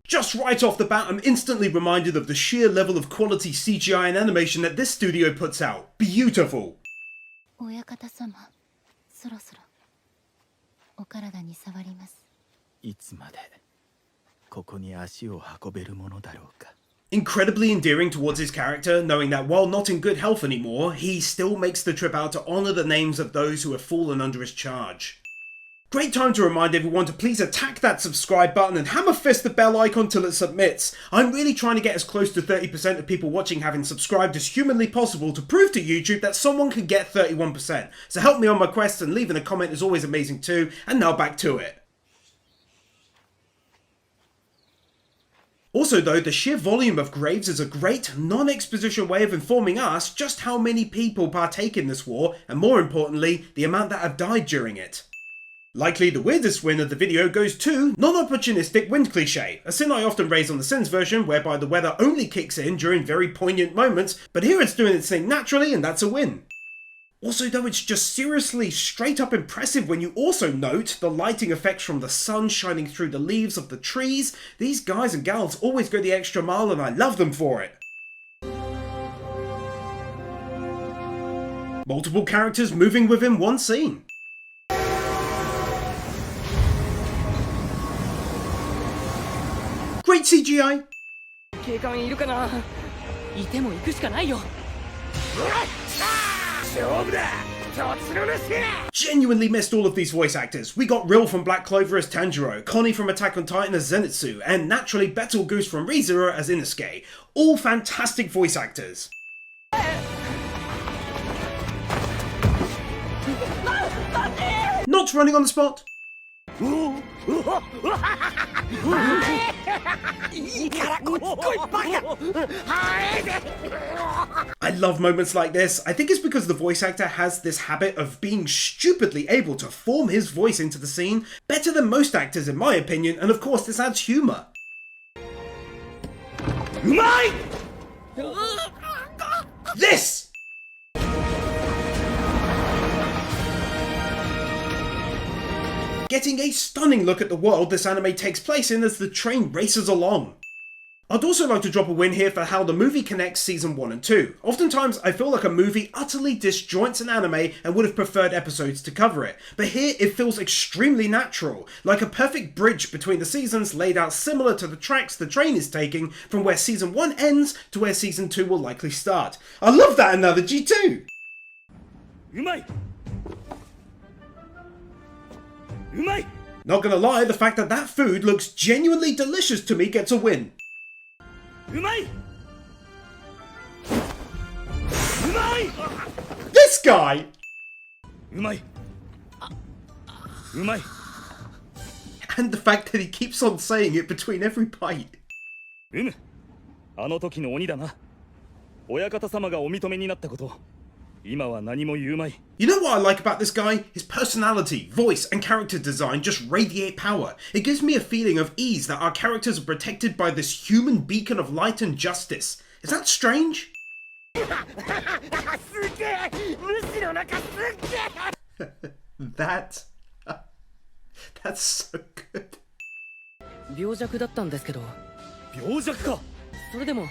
Just right off the bat, I'm instantly reminded of the sheer level of quality CGI and animation that this studio puts out. Beautiful! 親方様、そろそろお体に触ります。いつまでここに足を運べるものだろうか。 Incredibly endearing towards his character, knowing that while not in good health anymore, he still makes the trip out to honour the names of those who have fallen under his charge. Great time to remind everyone to please attack that subscribe button and hammer fist the bell icon till it submits. I'm really trying to get as close to 30% of people watching having subscribed as humanly possible to prove to YouTube that someone can get 31%. So help me on my quest, and leaving a comment is always amazing too. And now back to it. Also though, the sheer volume of graves is a great, non-exposition way of informing us just how many people partake in this war, and more importantly, the amount that have died during it. Likely the weirdest win of the video goes to non-opportunistic wind cliché, a sin I often raise on the Sins version whereby the weather only kicks in during very poignant moments, but here it's doing its thing naturally and that's a win. Also though, it's just seriously straight up impressive when you also note the lighting effects from the sun shining through the leaves of the trees. These guys and gals always go the extra mile and I love them for it. Multiple characters moving within one scene. Great CGI! Genuinely missed all of these voice actors. We got Rill from Black Clover as Tanjiro, Connie from Attack on Titan as Zenitsu, and naturally Betelgeuse from ReZero as Inosuke. All fantastic voice actors. Not running on the spot. I love moments like this. I think it's because the voice actor has this habit of being stupidly able to form his voice into the scene better than most actors in my opinion, and of course this adds humour. This! Getting a stunning look at the world this anime takes place in as the train races along. I'd also like to drop a win here for how the movie connects season 1 and 2. Oftentimes I feel like a movie utterly disjoints an anime and would have preferred episodes to cover it, but here it feels extremely natural, like a perfect bridge between the seasons laid out similar to the tracks the train is taking from where season 1 ends to where season 2 will likely start. I love that analogy too! Not gonna lie, the fact that that food looks genuinely delicious to me gets a win. This guy! And the fact that he keeps on saying it between every bite. You know what I like about this guy? His personality, voice, and character design just radiate power. It gives me a feeling of ease that our characters are protected by this human beacon of light and justice. Is that strange? That's so good. 病弱だったんですけど。病弱か。それでも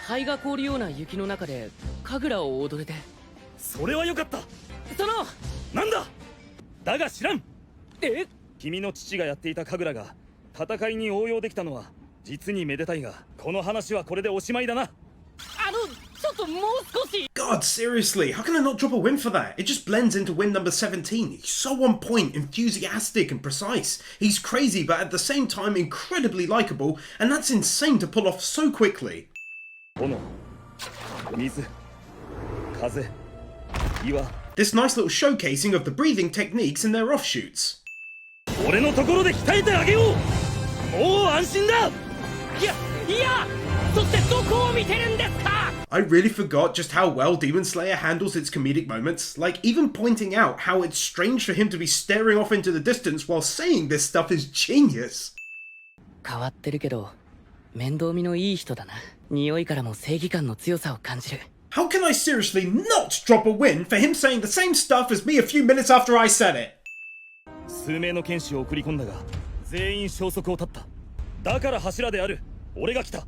灰が凍るような雪の中で神楽を踊れて。それは良かった。そのなんだ。だが知らん。え？君の父がやっていた神楽が戦いに応用できたのは実にめでたいが、この話はこれでおしまいだな。ちょっともう少し。God, seriously, how can I not drop a win for that? It just blends into win number 17. He's so on point, enthusiastic and precise. He's crazy but at the same time incredibly likeable, and that's insane to pull off so quickly. 炎、水、風、岩。 This nice little showcasing of the breathing techniques and their offshoots. 俺のところで鍛えてあげよう。もう安心だ。いや、そしてどこを見てるんですか? I really forgot just how well Demon Slayer handles its comedic moments, like even pointing out how it's strange for him to be staring off into the distance while saying this stuff is genius. 変わってるけど、面倒見のいい人だな。匂いからも正義感の強さを感じる。 How can I seriously not drop a win for him saying the same stuff as me a few minutes after I said it? 数名の剣士を送り込んだが、全員消息を絶った。だから柱である俺が来た。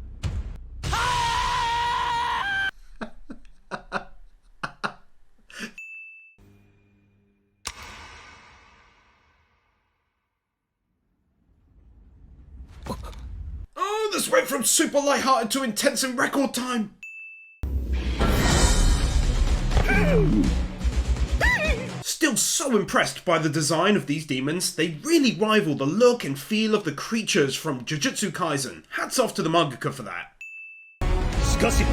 Oh, this went from super lighthearted to intense in record time. Still so impressed by the design of these demons, they really rival the look and feel of the creatures from Jujutsu Kaisen. Hats off to the mangaka for that. しかし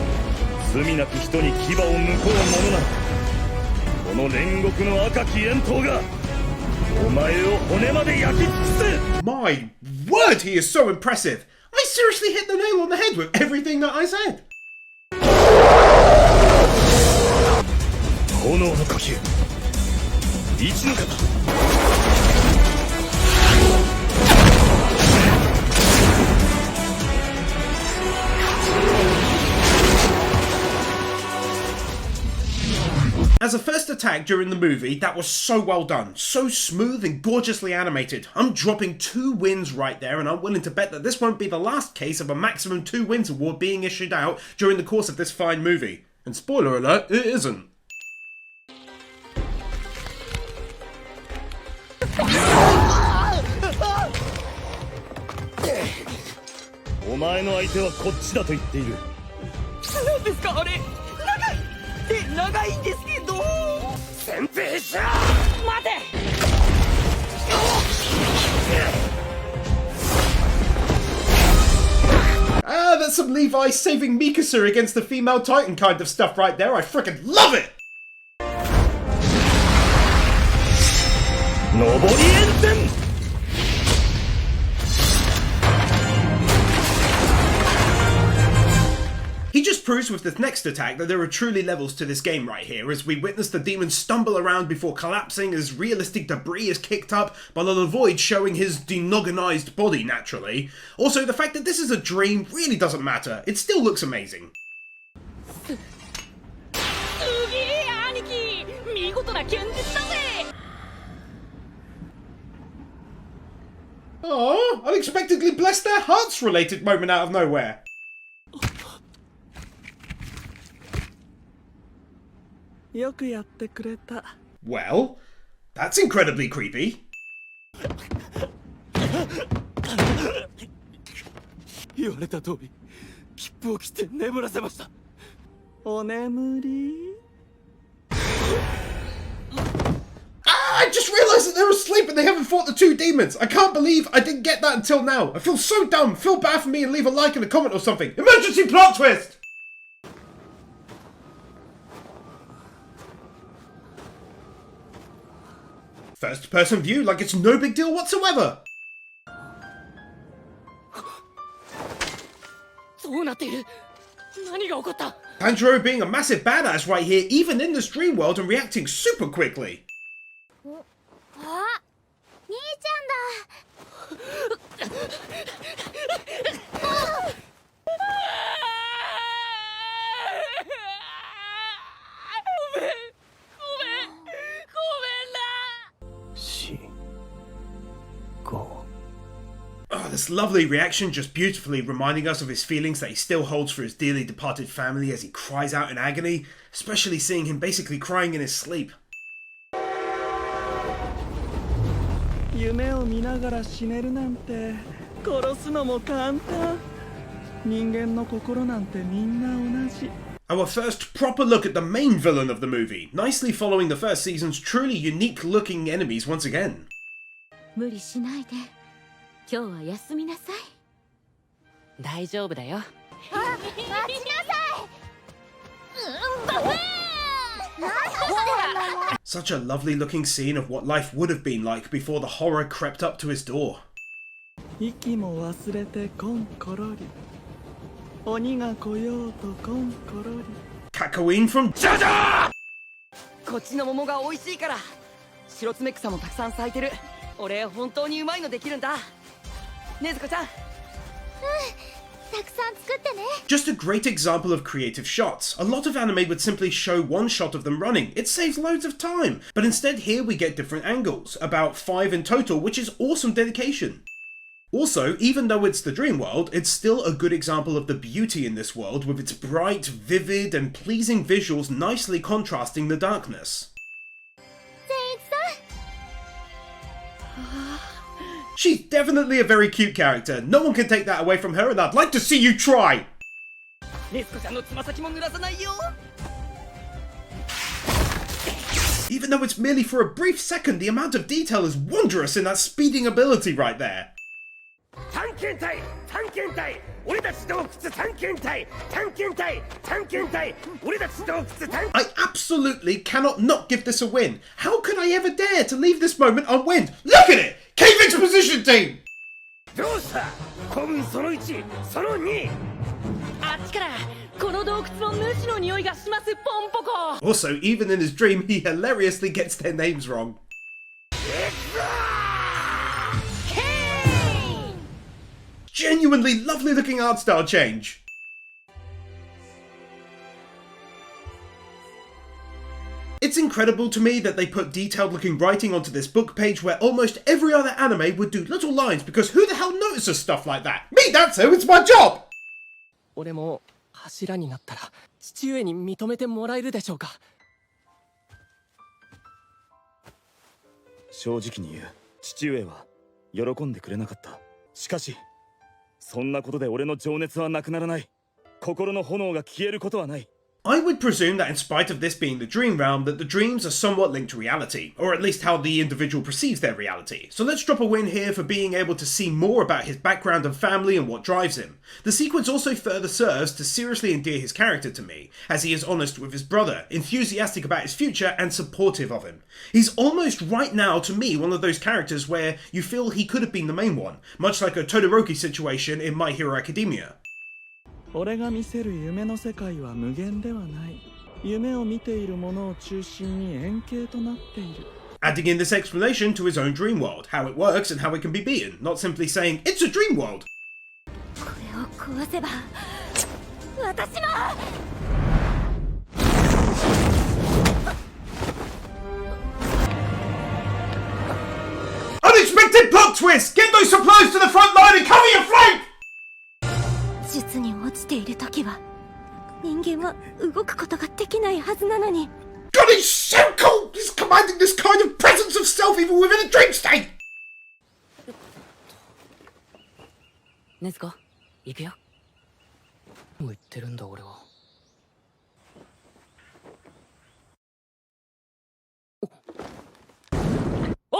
罪なき人に牙を向こうものならこの煉獄の赤き炎刀がお前を骨まで焼き尽くす。 My word, he is so impressive. I seriously hit the nail on the head with everything that I said. 炎の呼吸一の型。As a first attack during the movie, that was so well done, so smooth and gorgeously animated. I'm dropping 2 wins right there, and I'm willing to bet that this won't be the last case of a maximum 2 wins award being issued out during the course of this fine movie. And spoiler alert, it isn't. お前の相手はこっちだと言っている。何ですかあれ。長いんですけど。先兵者待て。Ah, that's some Levi saving Mikasa against the female titan kind of stuff right there. I frickin' love it! 上り炎天。 He just proves with this next attack that there are truly levels to this game right here, as we witness the demon stumble around before collapsing as realistic debris is kicked up, but I'll avoid showing his denogonized body naturally. Also, the fact that this is a dream really doesn't matter, it still looks amazing. Oh, unexpectedly blessed their hearts related moment out of nowhere. Well, that's incredibly creepy. 言われた通り切符を切って眠らせました。お眠り。 I just realised that they're asleep and they haven't fought the 2 demons. I can't believe I didn't get that until now. I feel so dumb. Feel bad for me and leave a like and a comment or something. Emergency plot twist! First person view like it's no big deal whatsoever. そうなっている。何が起こった。 Tanjiro being a massive badass right here, even in this dream world, and reacting super quickly. あ、兄ちゃんだ。Oh, this lovely reaction just beautifully reminding us of his feelings that he still holds for his dearly departed family as he cries out in agony, especially seeing him basically crying in his sleep. 夢を見ながら死ねるなんて殺すのも簡単。人間の心なんてみんな同じ。 Our first proper look at the main villain of the movie, nicely following the first season's truly unique looking enemies once again. 無理しないで。今日は休みなさい。大丈夫だよ。あ、待ちなさい。Such a lovely looking scene of what life would have been like before the horror crept up to his door. 息も忘れてコンコロリ。鬼が来ようとコンコロリ。 Cat Queen from Jaja! こっちの桃が美味しいから。白爪草もたくさん咲いてる。俺本当にうまいのできるんだ。ねずこちゃん。たくさん作ってね。 Just a great example of creative shots. A lot of anime would simply show one shot of them running. It saves loads of time. But instead here we get different angles, about 5 in total, which is awesome dedication. Also, even though it's the dream world, it's still a good example of the beauty in this world with its bright, vivid, and pleasing visuals nicely contrasting the darkness. She's definitely a very cute character. No one can take that away from her, and I'd like to see you try! Even though it's merely for a brief second, the amount of detail is wondrous in that speeding ability right there. I absolutely cannot not give this a win. How could I ever dare to leave this moment unwinned? Look at it! Cave Exposition Team! Also, even in his dream, he hilariously gets their names wrong. Genuinely lovely looking art style change. It's incredible to me that they put detailed looking writing onto this book page where almost every other anime would do little lines, because who the hell notices stuff like that? Me, that's who, it's my job! 俺も柱になったら父上に認めてもらえるでしょうか。正直に言う、父上は喜んでくれなかった。しかしそんなことで俺の情熱はなくならない。心の炎が消えることはない。 I would presume that in spite of this being the dream realm, that the dreams are somewhat linked to reality, or at least how the individual perceives their reality. So let's drop a win here for being able to see more about his background and family and what drives him. The sequence also further serves to seriously endear his character to me, as he is honest with his brother, enthusiastic about his future, and supportive of him. He's almost right now, to me, one of those characters where you feel he could have been the main one, much like a Todoroki situation in My Hero Academia. 俺が見せる夢の世界は無限ではない。夢を見ているものを中心に円形となっている。 Adding in this explanation to his own dream world, how it works and how it can be beaten, not simply saying, it's a dream world! これを壊せば私も Unexpected plot twist! Get those supplies to the front line and cover your flank! 術に落ちている時は人間は動くことができないはずなのに God, he's so cool! He's commanding this kind of presence of self even within a dream state! ねずこ、行くよ。もう言ってるんだ俺は。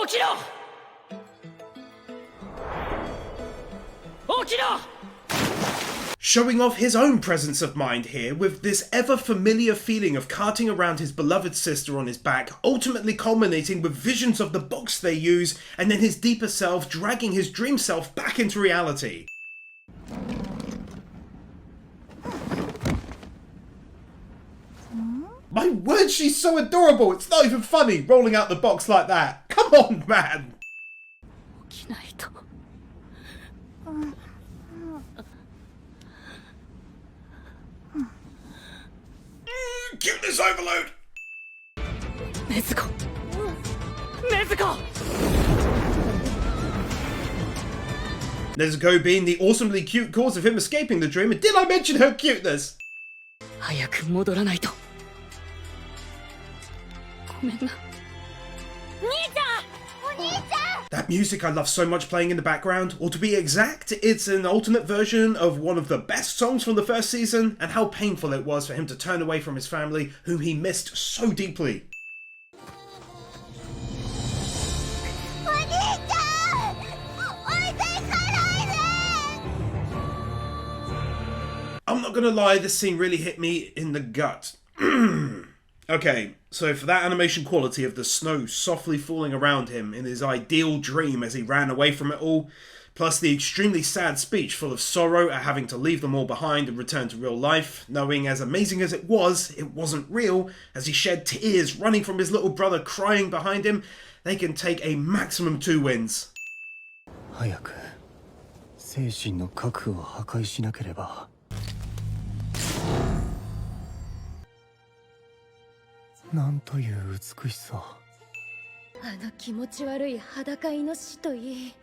起きろ！起きろ！ Showing off his own presence of mind here with this ever familiar feeling of carting around his beloved sister on his back, ultimately culminating with visions of the box they use and then his deeper self dragging his dream self back into reality. My word, she's so adorable, it's not even funny rolling out the box like that. Come on, man! 起きないと Cuteness overload! ねずこ、ねずこ。 Nezuko being the awesomely cute cause of him escaping the dream, and did I mention her cuteness? 早く戻らないと。ごめんな。兄ちゃん、お兄ちゃん。 That music I love so much playing in the background, or to be exact, it's an alternate version of one of the best songs from the first season, and how painful it was for him to turn away from his family, whom he missed so deeply. I'm not gonna lie, this scene really hit me in the gut. Okay, so for that animation quality of the snow softly falling around him in his ideal dream as he ran away from it all, plus the extremely sad speech full of sorrow at having to leave them all behind and return to real life, knowing as amazing as it wasn't real, as he shed tears running from his little brother crying behind him, they can take a maximum 2 wins. 早く精神の核を破壊しなければ。なんという美しさ。あの気持ち悪い裸イノシシといい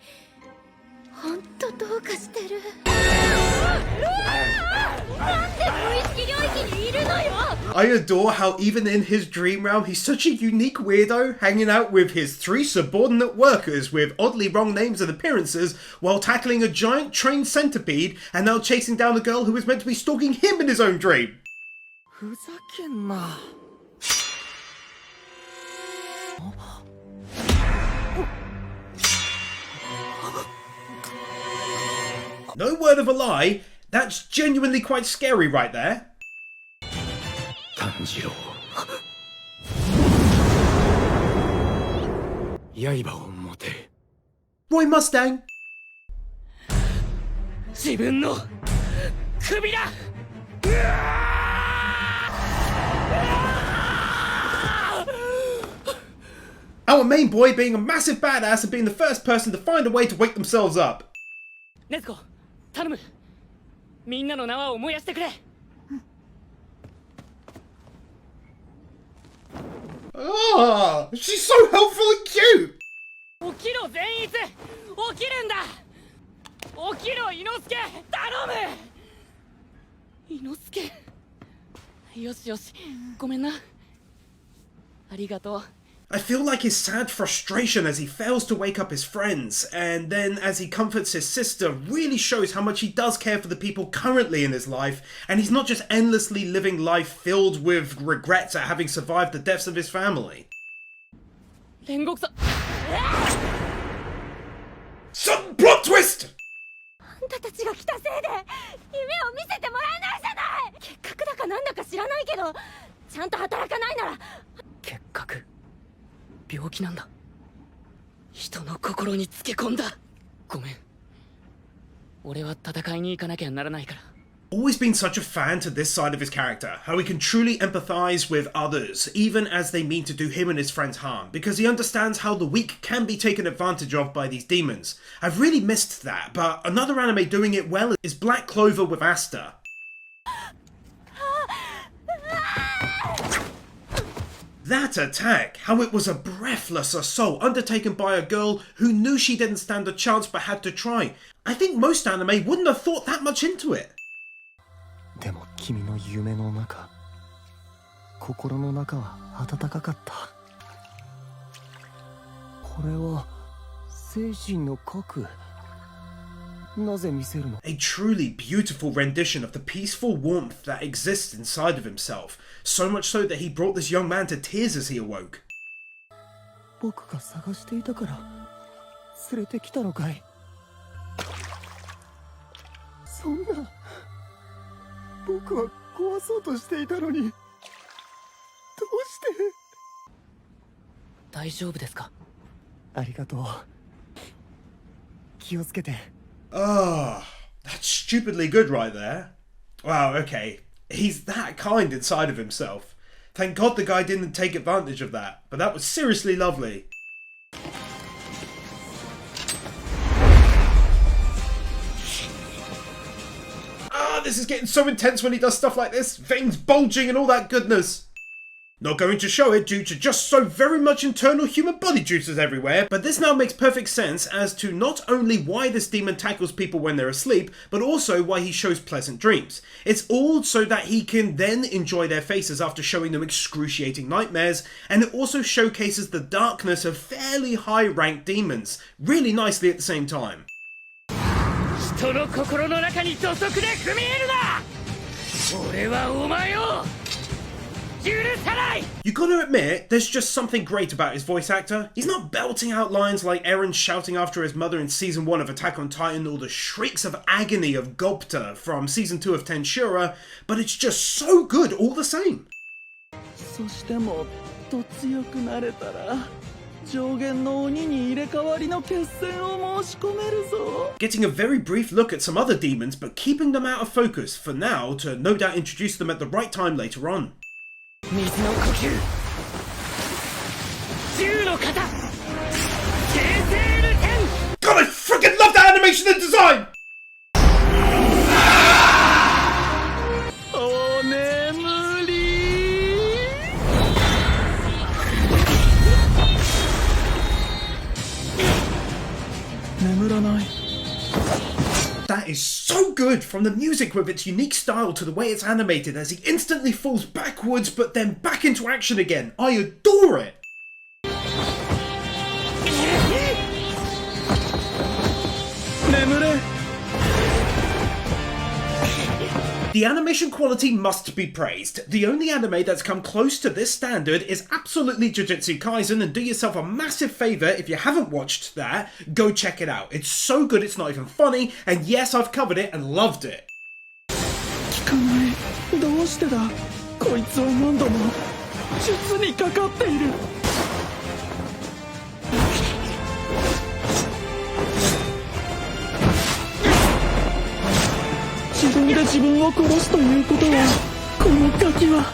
ほんとどうかしてる。なんで無意識領域にいるのよ。 I adore how even in his dream realm he's such a unique weirdo, hanging out with his 3 subordinate workers with oddly wrong names and appearances while tackling a giant trained centipede and now chasing down a girl who is meant to be stalking him in his own dream. ふざけんな。No word of a lie, that's genuinely quite scary right there. 炭治郎刃を持て。 Roy Mustang. 自分の首だ。 Our main boy being a massive badass and being the first person to find a way to wake themselves up. ネズコ、頼む。みんなの縄を燃やしてくれ。 Ah, she's so helpful and cute. 起きろ善逸、起きるんだ。起きろ伊之助、頼む。伊之助。よしよし、ごめんな。ありがとう。 I feel like his sad frustration as he fails to wake up his friends, and then as he comforts his sister, really shows how much he does care for the people currently in his life, and he's not just endlessly living life filled with regrets at having survived the deaths of his family. 煉獄さ。 Sudden plot twist! あんたたちが来たせいで夢を見せてもらえないじゃない。結核だかなんだか知らないけど、ちゃんと働かないなら。結核。 病気なんだ。人の心につけ込んだ。ごめん。俺は戦いに行かなきゃならないから。 Always been such a fan to this side of his character, how he can truly empathize with others, even as they mean to do him and his friends harm, because he understands how the weak can be taken advantage of by these demons. I've really missed that, but another anime doing it well is Black Clover with Asta. That attack, how it was a breathless assault undertaken by a girl who knew she didn't stand a chance but had to try. I think most anime wouldn't have thought that much into it. でも君の夢の中、心の中は温かかった。これは精神の核。なぜ見せるの？ A truly beautiful rendition of the peaceful warmth that exists inside of himself, so much so that he brought this young man to tears as he awoke. 僕が探していたから連れてきたのかい？そんな、僕は壊そうとしていたのに、どうして？大丈夫ですか？ありがとう。気をつけて。 Ah, that's stupidly good right there. Wow, okay. He's that kind inside of himself. Thank God the guy didn't take advantage of that, but that was seriously lovely. Ah, this is getting so intense when he does stuff like this. Veins bulging and all that goodness. Not going to show it due to just so very much internal human body juices everywhere, but this now makes perfect sense as to not only why this demon tackles people when they're asleep, but also why he shows pleasant dreams. It's all so that he can then enjoy their faces after showing them excruciating nightmares, and it also showcases the darkness of fairly high-ranked demons, really nicely at the same time. 人の心の中に土足で踏み入るな。俺はお前を You gotta admit, there's just something great about his voice actor. He's not belting out lines like Eren shouting after his mother in Season 1 of Attack on Titan or the shrieks of agony of Gobta from Season 2 of Tensura, but it's just so good all the same. そしてもっと強くなれたら上限の鬼に入れ替わりの決戦を申し込めるぞ。 Getting a very brief look at some other demons, but keeping them out of focus for now to no doubt introduce them at the right time later on. 水の呼吸、銃の型、形成ルテン。 God, I freaking love that animation and design! お眠り。眠らない。that is so good, from the music with its unique style to the way it's animated as he instantly falls backwards but then back into action again. I adore it! The animation quality must be praised. The only anime that's come close to this standard is absolutely Jujutsu Kaisen, and do yourself a massive favour if you haven't watched that, go check it out. It's so good it's not even funny, and yes, I've covered it and loved it. 聞かない。どうしてだ。こいつは何度も術にかかっている。自分で自分を殺すということは、このガキは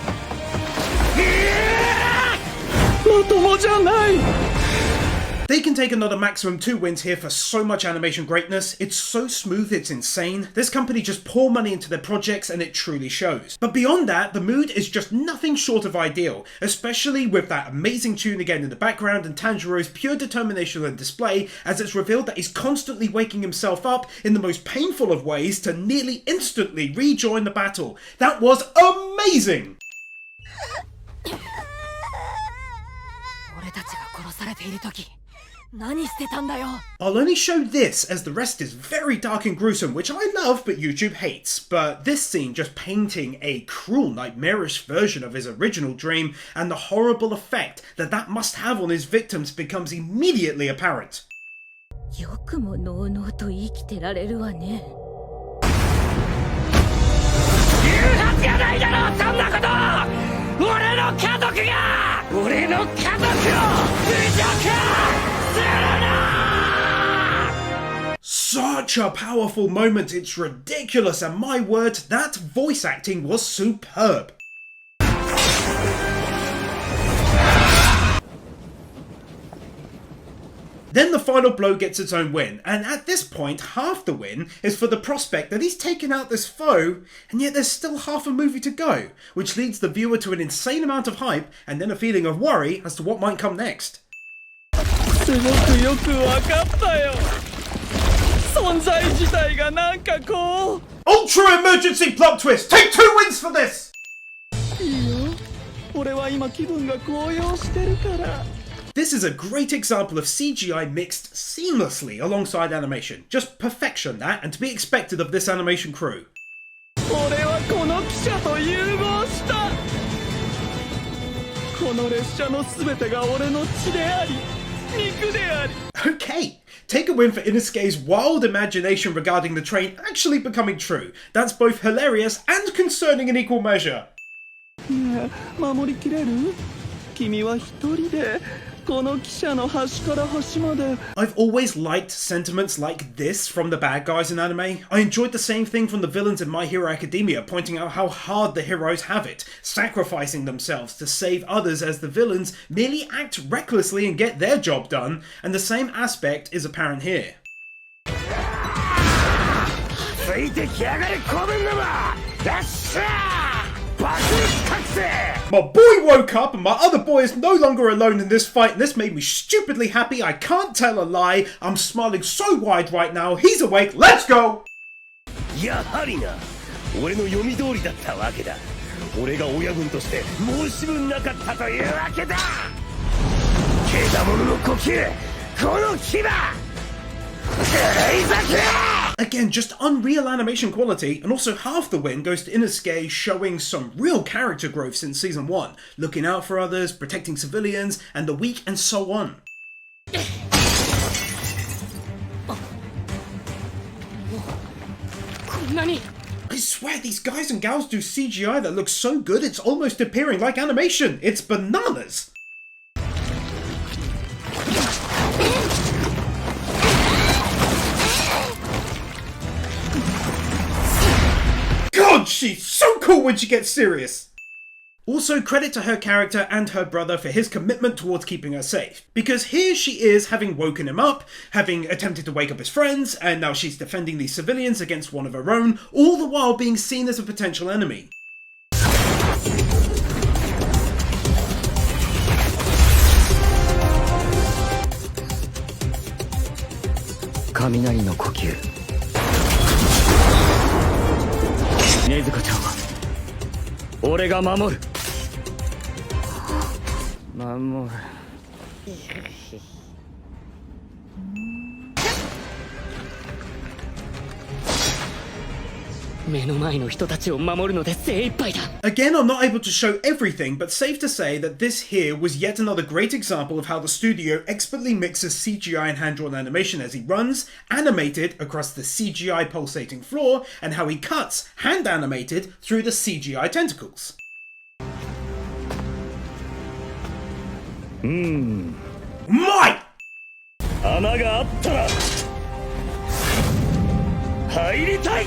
まともじゃない。 They can take another maximum 2 wins here for so much animation greatness. It's so smooth, it's insane. This company just pour money into their projects and it truly shows. But beyond that, the mood is just nothing short of ideal, especially with that amazing tune again in the background and Tanjiro's pure determination on display as it's revealed that he's constantly waking himself up in the most painful of ways to nearly instantly rejoin the battle. That was amazing! I'll only show this as the rest is very dark and gruesome, which I love but YouTube hates. But this scene just painting a cruel, nightmarish version of his original dream and the horrible effect that that must have on his victims becomes immediately apparent. よくものうのうと生きてられるわね。言うはずがないだろう、そんなこと。俺の家族が俺の家族を侮辱するな。 Such a powerful moment, it's ridiculous, and my word, that voice acting was superb. Then the final blow gets its own win, and at this point, half the win is for the prospect that he's taken out this foe, and yet there's still half a movie to go, which leads the viewer to an insane amount of hype, and then a feeling of worry as to what might come next. すごくよくわかったよ。存在自体がなんかこう。 Ultra emergency plot twist! Take 2 wins for this! いいよ。俺は今気分が高揚してるから。 This is a great example of CGI mixed seamlessly alongside animation. Just perfection, that, and to be expected of this animation crew. 俺はこの汽車と融合した。この列車の全てが俺の血であり、肉であり。 Okay, take a win for Inosuke's wild imagination regarding the train actually becoming true. That's both hilarious and concerning in equal measure. ねえ、守りきれる？君は一人で。 I've always liked sentiments like this from the bad guys in anime. I enjoyed the same thing from the villains in My Hero Academia, pointing out how hard the heroes have it, sacrificing themselves to save others as the villains merely act recklessly and get their job done, and the same aspect is apparent here. My boy woke up and my other boy is no longer alone in this fight, and this made me stupidly happy. I can't tell a lie. I'm smiling so wide right now. He's awake. Let's go! やはりな、俺の読み通りだったわけだ。俺が親分として申し分なかったというわけだ。獣の呼吸、この牙。 Again, just unreal animation quality, and also half the win goes to Inosuke showing some real character growth since season 1, looking out for others, protecting civilians, and the weak, and so on. I swear these guys and gals do CGI that looks so good it's almost appearing like animation. It's bananas! God, she's so cool when she gets serious! Also, credit to her character and her brother for his commitment towards keeping her safe. Because here she is, having woken him up, having attempted to wake up his friends, and now she's defending these civilians against one of her own, all the while being seen as a potential enemy. 雷の呼吸禰豆子ちゃんは俺が守る。守る。目の前の人たちを守るので精一杯だ。 Again, I'm not able to show everything, but safe to say that this here was yet another great example of how the studio expertly mixes CGI and hand-drawn animation as he runs, animated across the CGI pulsating floor, and how he cuts, hand-animated, through the CGI tentacles. うまい! 穴があったら入りたい。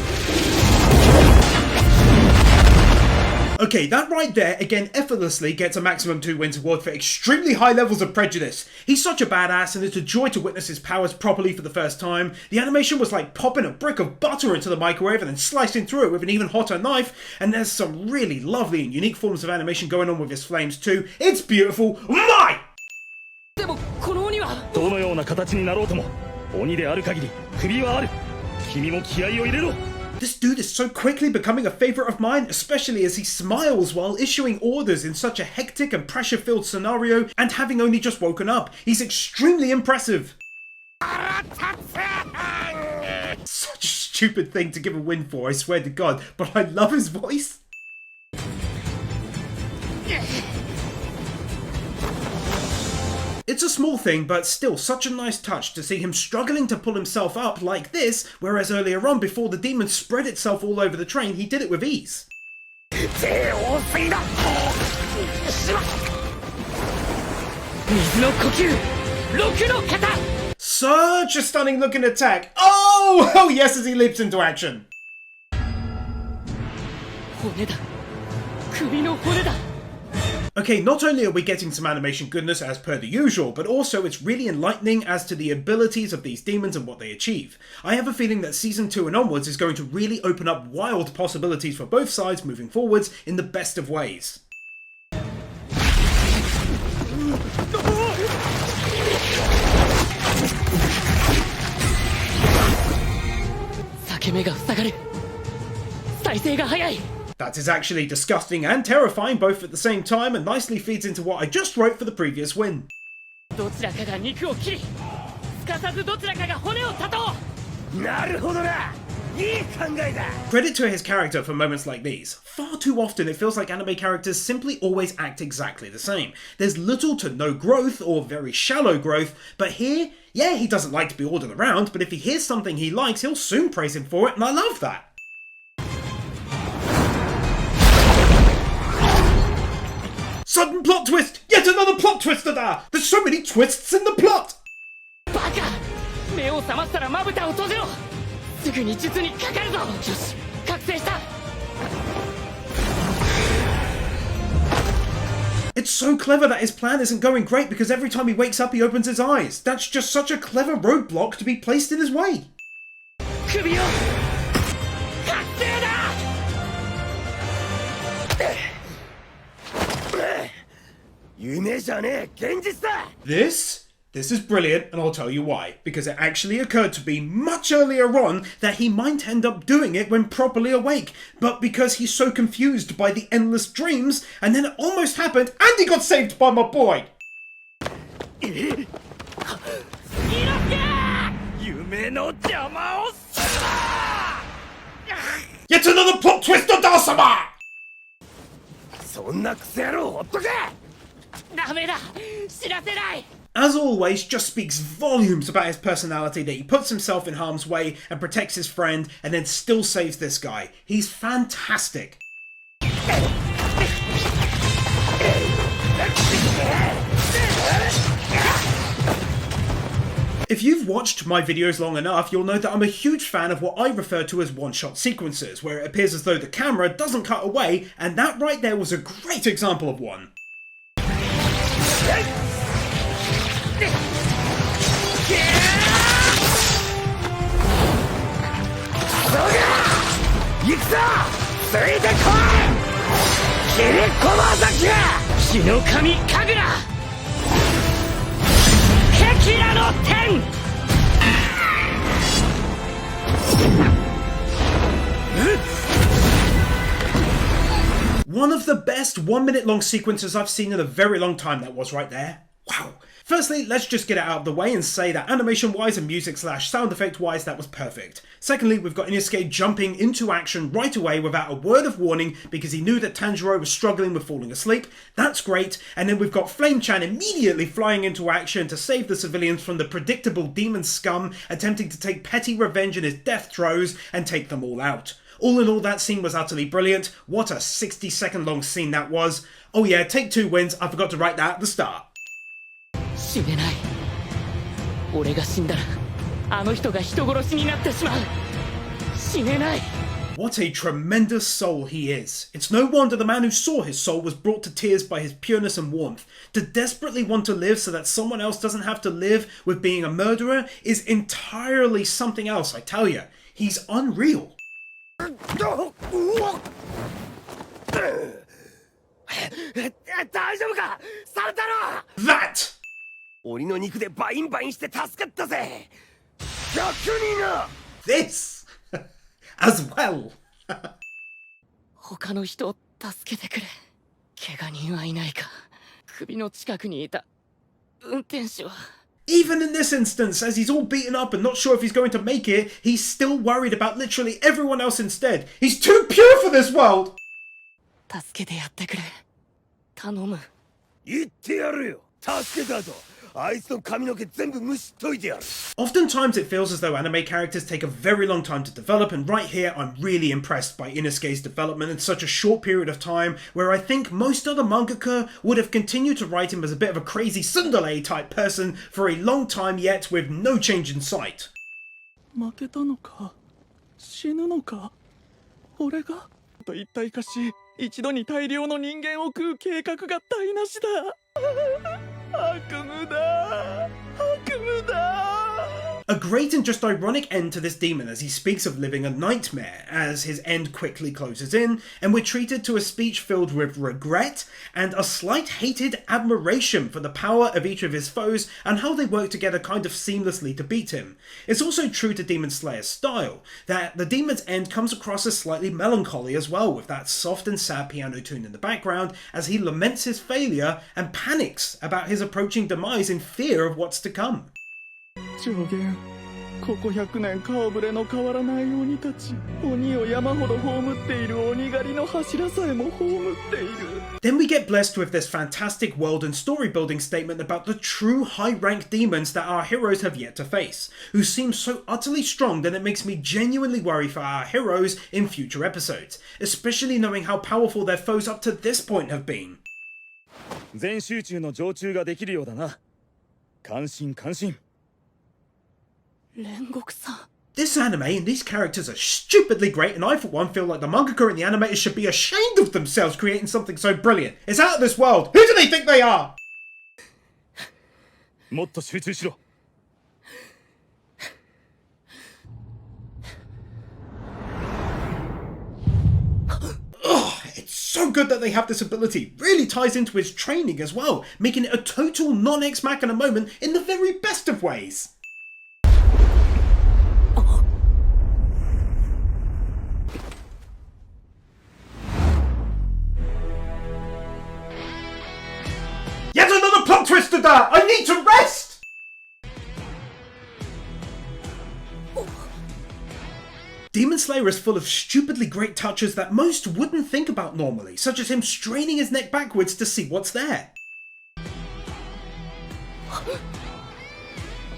Okay, that right there, again, effortlessly gets a maximum 2 wins award for extremely high levels of prejudice. He's such a badass, and it's a joy to witness his powers properly for the first time. The animation was like popping a brick of butter into the microwave and then slicing through it with an even hotter knife, and there's some really lovely and unique forms of animation going on with his flames too. It's beautiful. My! でもこの鬼はどのような形になろうとも鬼である限り首はある。君も気合を入れろ。 This dude is so quickly becoming a favourite of mine, especially as he smiles while issuing orders in such a hectic and pressure-filled scenario and having only just woken up. He's extremely impressive. Such a stupid thing to give a win for, I swear to God, but I love his voice. It's a small thing, but still such a nice touch to see him struggling to pull himself up like this, whereas earlier on, before the demon spread itself all over the train, he did it with ease. Such a stunning looking attack. Oh! Oh yes, as he leaps into action. 骨だ。首の骨だ。 Okay, not only are we getting some animation goodness as per the usual, but also it's really enlightening as to the abilities of these demons and what they achieve. I have a feeling that Season 2 and onwards is going to really open up wild possibilities for both sides moving forwards in the best of ways. 裂け目が塞がる。再生が早い。 That is actually disgusting and terrifying both at the same time and nicely feeds into what I just wrote for the previous win. どちらかが肉を切り、すかさずどちらかが骨を断とう。なるほどな。いい考えだ。 Credit to his character for moments like these. Far too often it feels like anime characters simply always act exactly the same. There's little to no growth or very shallow growth, but here, yeah, he doesn't like to be ordered around, but if he hears something he likes, he'll soon praise him for it, and I love that. Sudden plot twist! Yet another plot twister there! There's so many twists in the plot! バカ！目を覚ましたらまぶたを閉じろ。すぐに術にかかるぞ。よし、覚醒した。 It's so clever that his plan isn't going great because every time he wakes up he opens his eyes. That's just such a clever roadblock to be placed in his way. 首を覚醒だ。 夢じゃねえ、現実だ。 This is brilliant, and I'll tell you why. Because it actually occurred to me much earlier on that he might end up doing it when properly awake, but because he's so confused by the endless dreams, and then it almost happened, and he got saved by my boy! 夢の邪魔をするな。 Yet another plot twist, Odasama! そんなクソ野郎ほっとけ。ダメだ。知らせない。 As always, just speaks volumes about his personality that he puts himself in harm's way and protects his friend and then still saves this guy. He's fantastic. If you've watched my videos long enough, you'll know that I'm a huge fan of what I refer to as one-shot sequences, where it appears as though the camera doesn't cut away, and that right there was a great example of one. one of the best 1 minute long sequences I've seen in a very long time that was right there. Wow. Firstly, let's just get it out of the way and say that animation wise and music / sound effect wise that was perfect. Secondly, we've got Inosuke jumping into action right away without a word of warning because he knew that Tanjiro was struggling with falling asleep. That's great. And then we've got Flame-chan immediately flying into action to save the civilians from the predictable demon scum attempting to take petty revenge in his death throes and take them all out. All in all, that scene was utterly brilliant. What a 60-second long scene that was. Oh yeah, take 2 wins. I forgot to write that at the start. 死ねない俺が死んだらあの人が人殺しになってしまう死ねない What a tremendous soul he is. It's no wonder the man who saw his soul was brought to tears by his pureness and warmth. To desperately want to live so that someone else doesn't have to live with being a murderer is entirely something else, I tell you. He's unreal. That! 鬼の肉でバインバインして助かったぜ逆にな This! As well! 他の人を助けてくれ怪我人はいないか首の近くにいた運転手は Even in this instance, as he's all beaten up and not sure if he's going to make it, he's still worried about literally everyone else instead. He's too pure for this world! 助けてやってくれ頼む言ってやるよ助けたぞあいつの髪の毛全部むしっといてやる Oftentimes it feels as though anime characters take a very long time to develop, and right here I'm really impressed by Inosuke's development in such a short period of time, where I think most other mangaka would have continued to write him as a bit of a crazy tsundere type person for a long time yet with no change in sight. 負けたのか死ぬのか俺がと一体化し一度に大量の人間を食う計画が台無しだ悪夢だ悪夢だ A great and just ironic end to this demon as he speaks of living a nightmare as his end quickly closes in, and we're treated to a speech filled with regret and a slight hated admiration for the power of each of his foes and how they work together kind of seamlessly to beat him. It's also true to Demon Slayer's style, that the demon's end comes across as slightly melancholy as well, with that soft and sad piano tune in the background as he laments his failure and panics about his approaching demise in fear of what's to come. 上限ここ100年顔ぶれの変わらない鬼たち鬼を山ほど葬っている鬼狩りの柱さえも葬っている Then we get blessed with this fantastic world and story building statement about the true high-ranked demons that our heroes have yet to face, who seem so utterly strong that it makes me genuinely worry for our heroes in future episodes, especially knowing how powerful their foes up to this point have been. 全集中の常駐ができるようだな感心感心 煉獄さん This anime and these characters are stupidly great, and I for one feel like the mangaka and the animators should be ashamed of themselves creating something so brilliant. It's out of this world. Who do they think they are? もっと集中しろ It's so good that they have this ability. Really ties into his training as well, making it a total non-ex machina moment in the very best of ways. Yet another plot twist to that! I need to rest! Demon Slayer is full of stupidly great touches that most wouldn't think about normally, such as him straining his neck backwards to see what's there.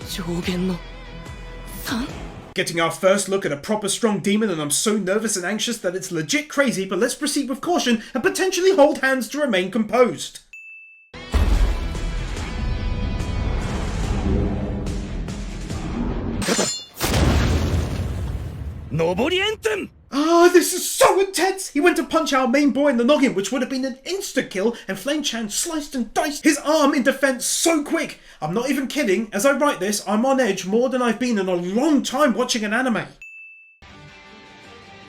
上限の3 Getting our first look at a proper strong demon, and I'm so nervous and anxious that it's legit crazy, but let's proceed with caution and potentially hold hands to remain composed. Ah, this is so intense! He went to punch our main boy in the noggin, which would have been an insta-kill, and Flame-chan sliced and diced his arm in defense so quick! I'm not even kidding, as I write this, I'm on edge more than I've been in a long time watching an anime.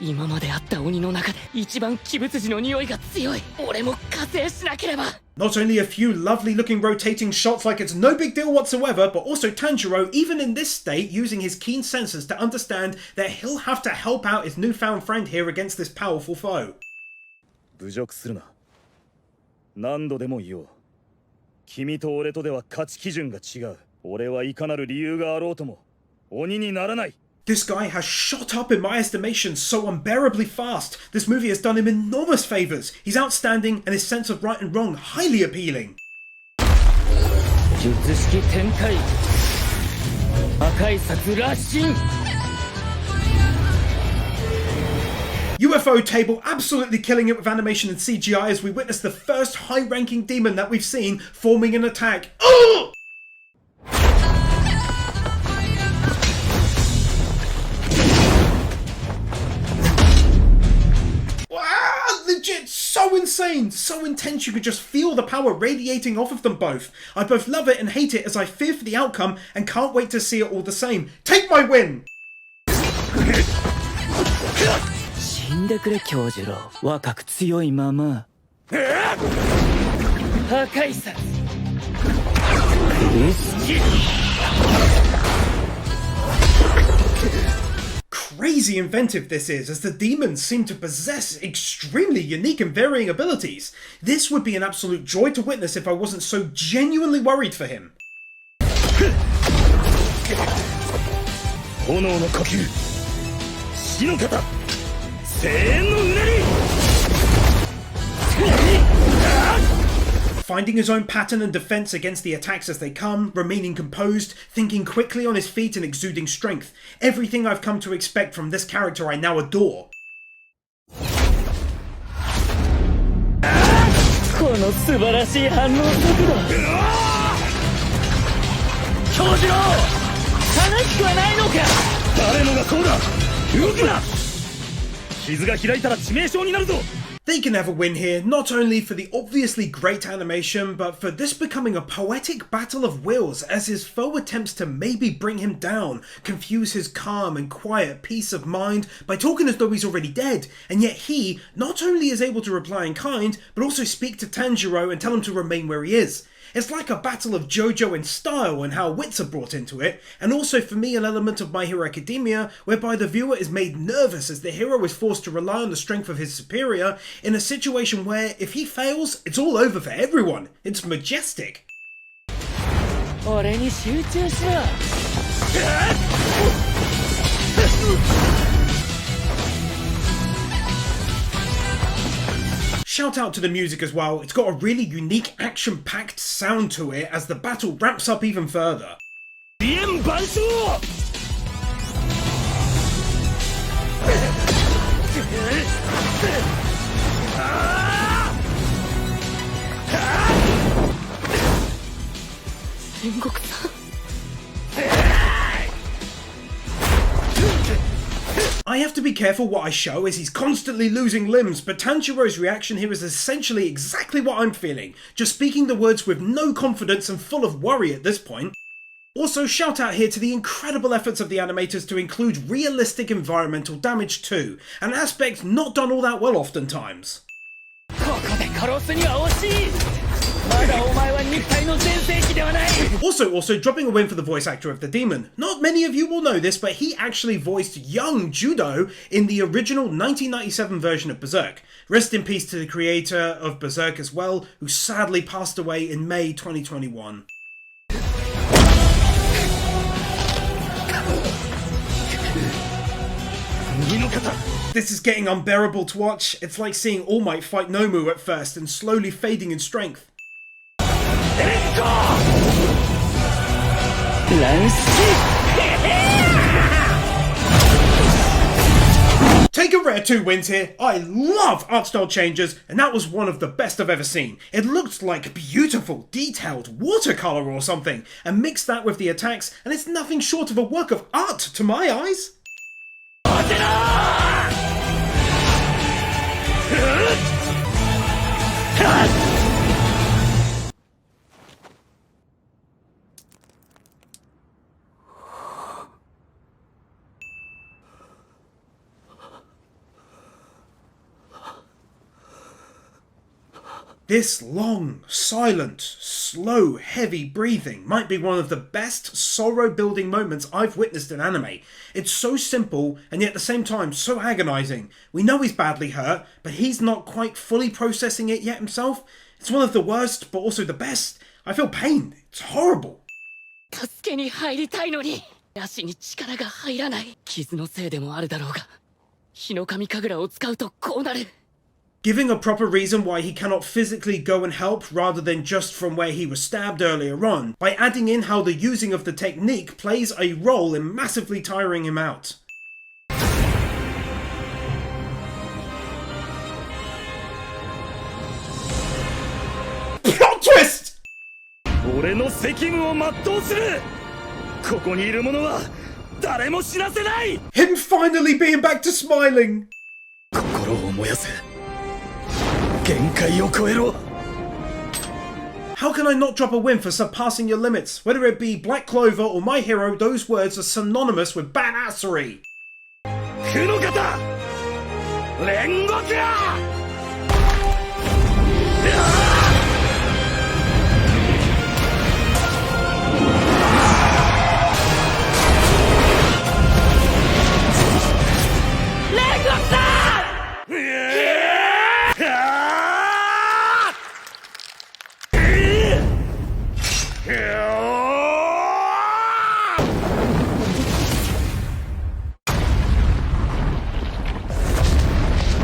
今まであった鬼の中で一番鬼物児の匂いが強い俺も加勢しなければ Not only a few lovely looking rotating shots like it's no big deal whatsoever, but also Tanjiro, even in this state, using his keen senses to understand that he'll have to help out his newfound friend here against this powerful foe. 侮辱するな。何度でも言おう。君と俺とでは価値基準が違う。俺はいかなる理由があろうとも鬼にならない。 This guy has shot up in my estimation so unbearably fast. This movie has done him enormous favours. He's outstanding and his sense of right and wrong highly appealing. 術式展開破壊殺羅針 UFO Table absolutely killing it with animation and CGI as we witness the first high-ranking demon that we've seen forming an attack. Oh! Wow, legit, so insane, so intense you could just feel the power radiating off of them both. I both love it and hate it as I fear for the outcome and can't wait to see it all the same. Take my win! 死んでくれ教授郎若く強いまま破壊殺 Crazy inventive this is, as the demons seem to possess extremely unique and varying abilities. This would be an absolute joy to witness if I wasn't so genuinely worried for him. 炎の呼吸死の型声援のうねり Finding his own pattern and defense against the attacks as they come, remaining composed, thinking quickly on his feet and exuding strength. Everything I've come to expect from this character I now adore. この素晴らしい反応速度教授郎悲しくはないのか誰のがそうだ動くな傷が開いたら致命傷になるぞ They can have a win here, not only for the obviously great animation, but for this becoming a poetic battle of wills as his foe attempts to maybe bring him down, confuse his calm and quiet peace of mind by talking as though he's already dead, and yet he not only is able to reply in kind, but also speak to Tanjiro and tell him to remain where he is. It's like a battle of JoJo in style and how wits are brought into it, and also for me an element of My Hero Academia whereby the viewer is made nervous as the hero is forced to rely on the strength of his superior in a situation where if he fails, it's all over for everyone. It's majestic. 俺に集中しろ Shout out to the music as well, it's got a really unique action-packed sound to it as the battle ramps up even further. 円万象 天国さん I have to be careful what I show as he's constantly losing limbs, but Tanjiro's reaction here is essentially exactly what I'm feeling, just speaking the words with no confidence and full of worry at this point. Also, shout out here to the incredible efforts of the animators to include realistic environmental damage too, an aspect not done all that well oftentimes. ここで殺すには惜しいまだお前は肉体の全盛期ではない Also, dropping a win for the voice actor of the demon. Not many of you will know this, but he actually voiced young Judo in the original 1997 version of Berserk. Rest in peace to the creator of Berserk as well, who sadly passed away in May 2021. This is getting unbearable to watch. It's like seeing All Might fight Nomu at first and slowly fading in strength. Take a rare 2 wins here. I love art style changes, and that was one of the best I've ever seen. It looked like beautiful, detailed watercolour or something, and mix that with the attacks, and it's nothing short of a work of art to my eyes. This long, silent, slow, heavy breathing might be one of the best sorrow-building moments I've witnessed in anime. It's so simple, and yet at the same time so agonising. We know he's badly hurt, but he's not quite fully processing it yet himself. It's one of the worst, but also the best. I feel pain. It's horrible. 助けに入りたいのに足に力が入らない。傷のせいでもあるだろうが、日の神神楽を使うとこうなる。 Giving a proper reason why he cannot physically go and help rather than just from where he was stabbed earlier on, by adding in how the using of the technique plays a role in massively tiring him out. Plot twist! 俺の責務を全うする。ここにいる者は誰も死なせない。 Him finally being back to smiling! 心を燃やせ。 限界を超えろ。 How can I not drop a win for surpassing your limits? Whether it be Black Clover or My Hero, those words are synonymous with badassery. 黒方煉獄だ。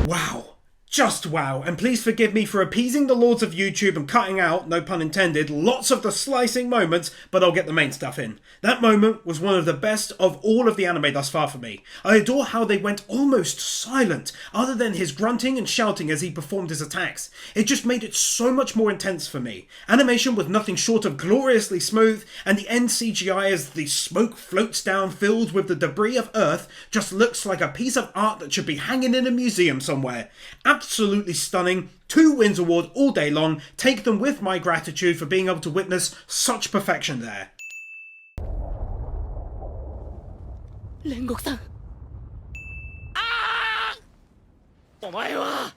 Wow. Just wow, and please forgive me for appeasing the lords of YouTube and cutting out, no pun intended, lots of the slicing moments, but I'll get the main stuff in. That moment was one of the best of all of the anime thus far for me. I adore how they went almost silent, other than his grunting and shouting as he performed his attacks. It just made it so much more intense for me. Animation was nothing short of gloriously smooth, and the end CGI as the smoke floats down filled with the debris of Earth just looks like a piece of art that should be hanging in a museum somewhere. Absolutely stunning. 2 wins award all day long. Take them with my gratitude for being able to witness such perfection there. 煉獄さん。お前は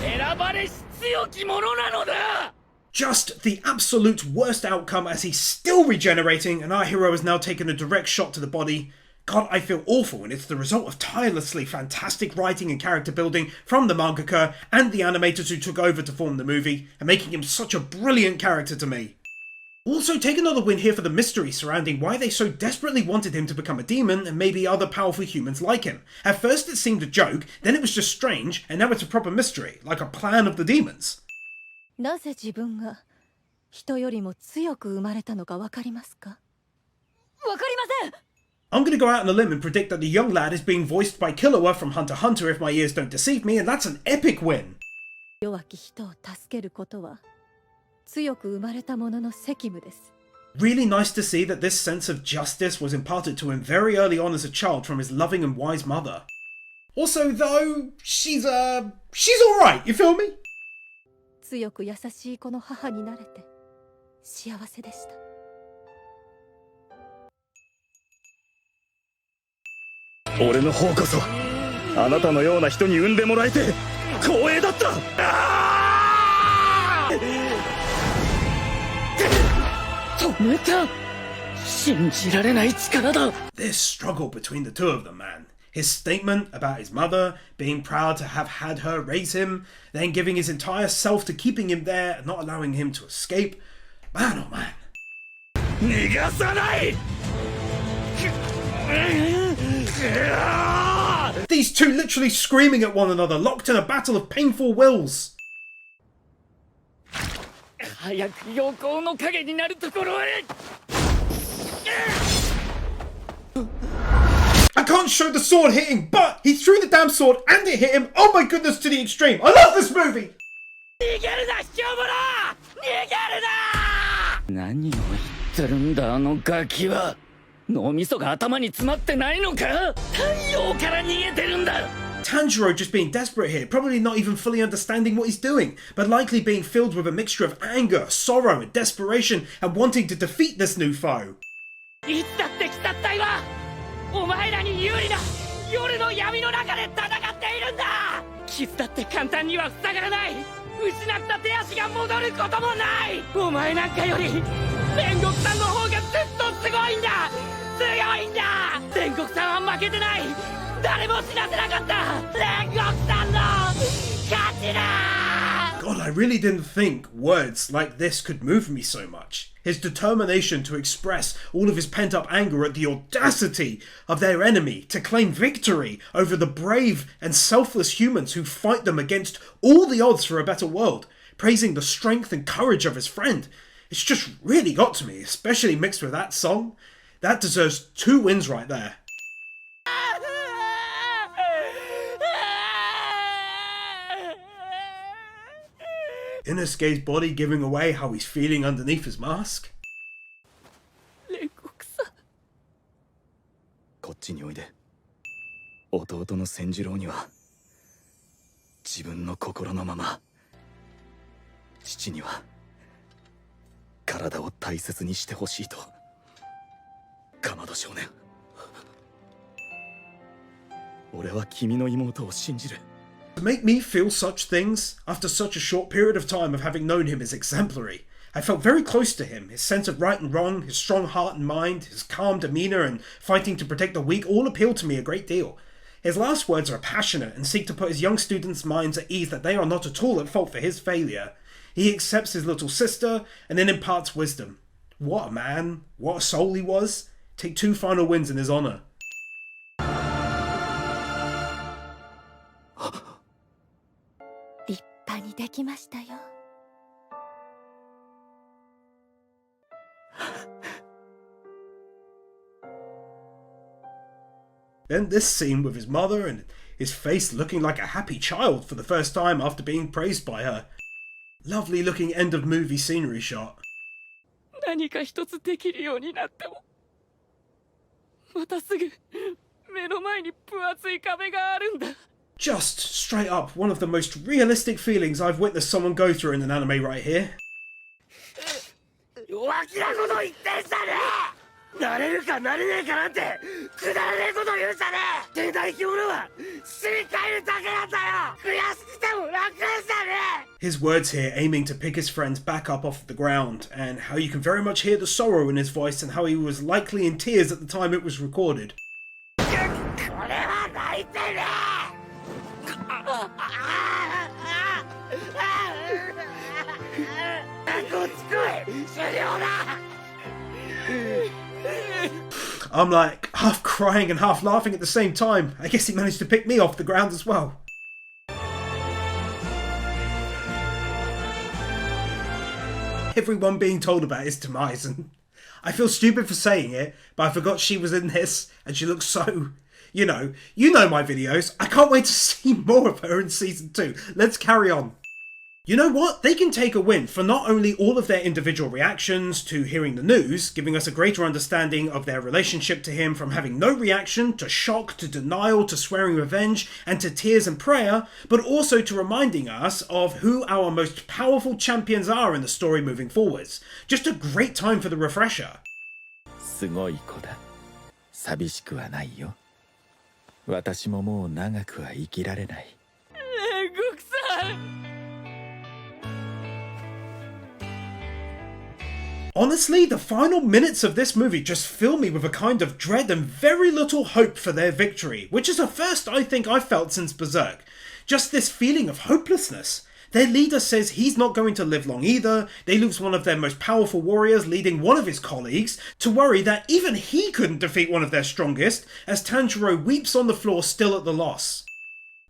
選ばれし強き者なのだ。 Just the absolute worst outcome as he's still regenerating and our hero has now taken a direct shot to the body. God, I feel awful, and it's the result of tirelessly fantastic writing and character building from the mangaka and the animators who took over to form the movie, and making him such a brilliant character to me. Also, take another win here for the mystery surrounding why they so desperately wanted him to become a demon and maybe other powerful humans like him. At first it seemed a joke, then it was just strange, and now it's a proper mystery, like a plan of the demons. なぜ自分が人よりも強く生まれたのかわかりますか？わかりません。 I'm gonna go out on a limb and predict that the young lad is being voiced by Killua from Hunter x Hunter if my ears don't deceive me, and that's an epic win! 弱き人を助けることは強く生まれた者の責務です。 Really nice to see that this sense of justice was imparted to him very early on as a child from his loving and wise mother. Also, though, she's alright, you feel me? 強く優しい子の母になれて幸せでした。 俺の方こそあなたのような人に産んでもらえて光栄だった。止めた。信じられない力だ。 This struggle between the two of them, man. His statement about his mother, being proud to have had her raise him, then giving his entire self to keeping him there and not allowing him to escape. Man, oh man. 逃がさない。 These two literally screaming at one another, locked in a battle of painful wills. 早く陽光の影になるところへ。 I can't show the sword hitting, but he threw the damn sword and it hit him. Oh my goodness, to the extreme. I love this movie. 逃げるな、卑怯者！逃げるな！何を言ってるんだ、あのガキは。脳みそが頭に詰まってないのか？太陽から逃げてるんだ。 Tanjiro just being desperate here, probably not even fully understanding what he's doing, but likely being filled with a mixture of anger, sorrow, and desperation, and wanting to defeat this new foe. いつだって鬼殺隊はお前らに有利な夜の闇の中で戦っているんだ。傷だって簡単には塞がらない。失った手足が戻ることもない。お前なんかより煉獄さんの方がずっとすごいんだ。強いんだ。煉獄さんは負けてない。誰も死なせなかった。煉獄さんの勝ちだ。God, I really didn't think words like this could move me so much. His determination to express all of his pent-up anger at the audacity of their enemy to claim victory over the brave and selfless humans who fight them against all the odds for a better world, praising the strength and courage of his friend. It's just really got to me, especially mixed with that song. That deserves 2 wins right there. Inosuke's body giving away how he's feeling underneath his mask. 煉獄さん。こっちにおいで。弟の千次郎には自分の心のまま、父には体を大切にしてほしいと。かまど少年、俺は君の妹を信じる。 To make me feel such things after such a short period of time of having known him is exemplary. I felt very close to him. His sense of right and wrong, his strong heart and mind, his calm demeanour and fighting to protect the weak all appealed to me a great deal. His last words are passionate and seek to put his young students' minds at ease that they are not at all at fault for his failure. He accepts his little sister and then imparts wisdom. What a man, what a soul he was. Take 2 final wins in his honour. Then this scene with his mother and his face looking like a happy child for the first time after being praised by her. Lovely looking end of movie scenery shot. 何か一つできるようになっても、またすぐ目の前に分厚い壁があるんだ。 Just straight up one of the most realistic feelings I've witnessed someone go through in an anime right here. 弱気なこと言ってんじゃねえ。なれるかなれねえかなんてくだらねえこと言うんじゃねえ。天才生き物は死に返るだけなんだよ。悔しくても楽じゃねえ。 His words here aiming to pick his friends back up off the ground, and how you can very much hear the sorrow in his voice and how he was likely in tears at the time it was recorded. これは泣いてねえ。こっち来い。終了だ。 I'm like half crying and half laughing at the same time. I guess he managed to pick me off the ground as well. Everyone being told about his demise, and I feel stupid for saying it, but I forgot she was in this and she looks so, you know my videos. I can't wait to see more of her in season 2. Let's carry on. You know what? They can take a win for not only all of their individual reactions to hearing the news, giving us a greater understanding of their relationship to him from having no reaction, to shock, to denial, to swearing revenge, and to tears and prayer, but also to reminding us of who our most powerful champions are in the story moving forwards. Just a great time for the refresher. すごい子だ。寂しくはないよ。私ももう長くは生きられない。煉獄さん。 Honestly, the final minutes of this movie just fill me with a kind of dread and very little hope for their victory, which is a first I think I've felt since Berserk. Just this feeling of hopelessness. Their leader says he's not going to live long either, they lose one of their most powerful warriors leading one of his colleagues, to worry that even he couldn't defeat one of their strongest, as Tanjiro weeps on the floor still at the loss.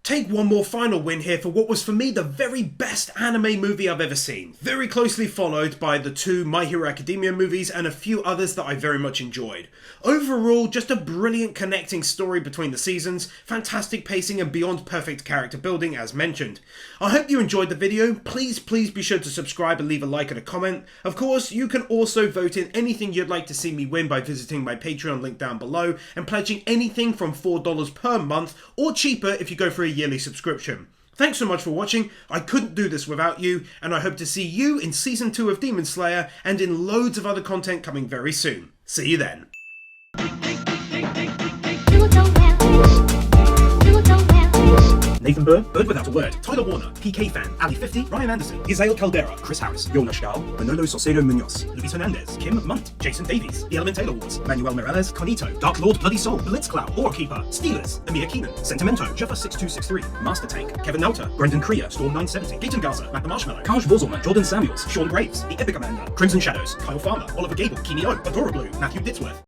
Take one more final win here for what was for me the very best anime movie I've ever seen, very closely followed by the 2 My Hero Academia movies and a few others that I very much enjoyed. Overall, just a brilliant connecting story between the seasons, fantastic pacing and beyond perfect character building as mentioned. I hope you enjoyed the video. Please be sure to subscribe and leave a like and a comment. Of course, you can also vote in anything you'd like to see me win by visiting my Patreon link down below and pledging anything from $4 per month or cheaper if you go for a yearly subscription. Thanks so much for watching. I couldn't do this without you, and I hope to see you in Season 2 of Demon Slayer and in loads of other content coming very soon. See you then. Nathan Burr, Bird Without a Word, Tyler Warner, PK Fan, Ali 50, Ryan Anderson, Isael Caldera, Chris Harris, Yona Shgal, Manolo Saucedo Munoz, Luis Hernandez, Kim Munt, Jason Davies, The Element Taylor Wars, Manuel Morales, Conito, Dark Lord Bloody Soul, Blitzcloud, Keeper, Steelers, Amir Keenan, Sentimento, Jeffa6263, Master Tank, Kevin Nauta, Brendan Krier, Storm 970, Gaten Gaza, Matt the Marshmallow, Kaj Vorzelman, Jordan Samuels, Sean Graves, The Epic Amanda, Crimson Shadows, Kyle Farmer, Oliver Gable, Kimi O, Adora Blue, Matthew Ditzworth,